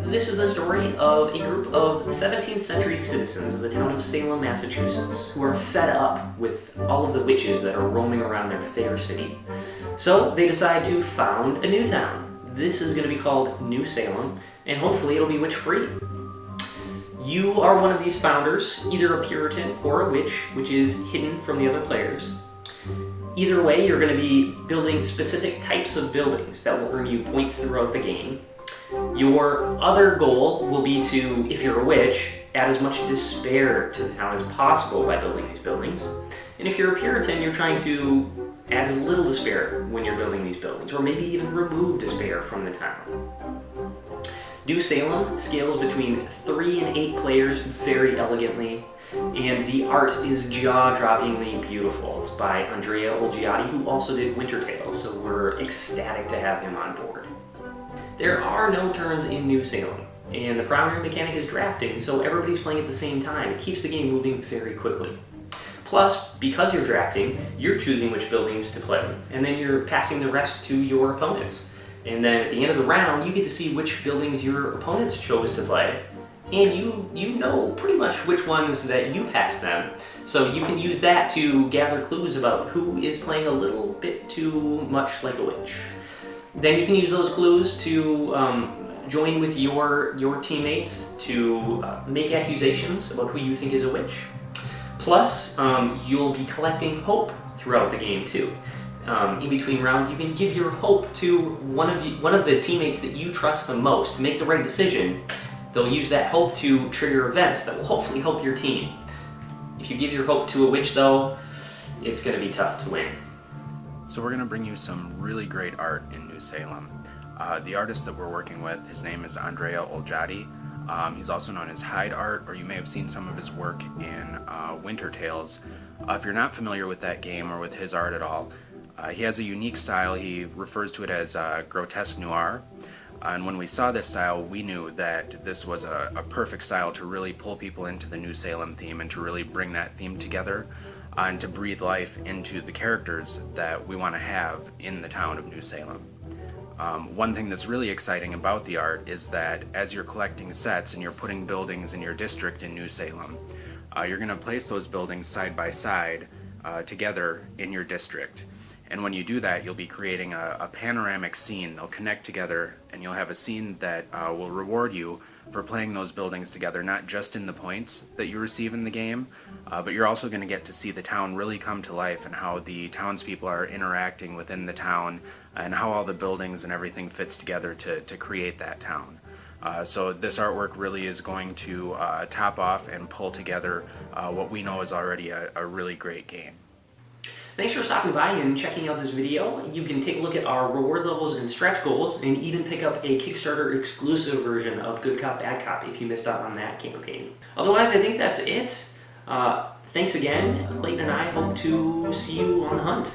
This is the story of a group of 17th century citizens of the town of Salem, Massachusetts, who are fed up with all of the witches that are roaming around their fair city. So they decide to found a new town. This is going to be called New Salem, and hopefully it'll be witch-free. You are one of these founders, either a Puritan or a witch, which is hidden from the other players. Either way, you're going to be building specific types of buildings that will earn you points throughout the game. Your other goal will be to, if you're a witch, add as much despair to the town as possible by building these buildings. And if you're a Puritan, you're trying to add as little despair when you're building these buildings, or maybe even remove despair from the town. New Salem scales between 3 and 8 players very elegantly, and the art is jaw-droppingly beautiful. It's by Andrea Olgiati, who also did Winter Tales, so we're ecstatic to have him on board. There are no turns in New Salem, and the primary mechanic is drafting, so everybody's playing at the same time. It keeps the game moving very quickly. Plus, because you're drafting, you're choosing which buildings to play, and then you're passing the rest to your opponents. And then at the end of the round, you get to see which buildings your opponents chose to play, and you know pretty much which ones that you passed them. So you can use that to gather clues about who is playing a little bit too much like a witch. Then you can use those clues to join with your teammates to make accusations about who you think is a witch. Plus, you'll be collecting hope throughout the game too. In between rounds, you can give your hope to one of the teammates that you trust the most to make the right decision. They'll use that hope to trigger events that will hopefully help your team. If you give your hope to a witch though, it's going to be tough to win. So we're going to bring you some really great art in New Salem. The artist that we're working with, his name is Andrea Olgiati. He's also known as Hyde Art, or you may have seen some of his work in Winter Tales. If you're not familiar with that game or with his art at all, he has a unique style. He refers to it as grotesque noir. And when we saw this style, we knew that this was a perfect style to really pull people into the New Salem theme and to really bring that theme together and to breathe life into the characters that we want to have in the town of New Salem. One thing that's really exciting about the art is that as you're collecting sets and you're putting buildings in your district in New Salem, you're going to place those buildings side by side together in your district. And when you do that, you'll be creating a panoramic scene. They'll connect together, and you'll have a scene that will reward you for playing those buildings together, not just in the points that you receive in the game, but you're also going to get to see the town really come to life and how the townspeople are interacting within the town and how all the buildings and everything fits together to create that town. So this artwork really is going to top off and pull together what we know is already a really great game. Thanks for stopping by and checking out this video. You can take a look at our reward levels and stretch goals, and even pick up a Kickstarter exclusive version of Good Cop, Bad Cop if you missed out on that campaign. Otherwise, I think that's it. Thanks again. Clayton and I hope to see you on the hunt.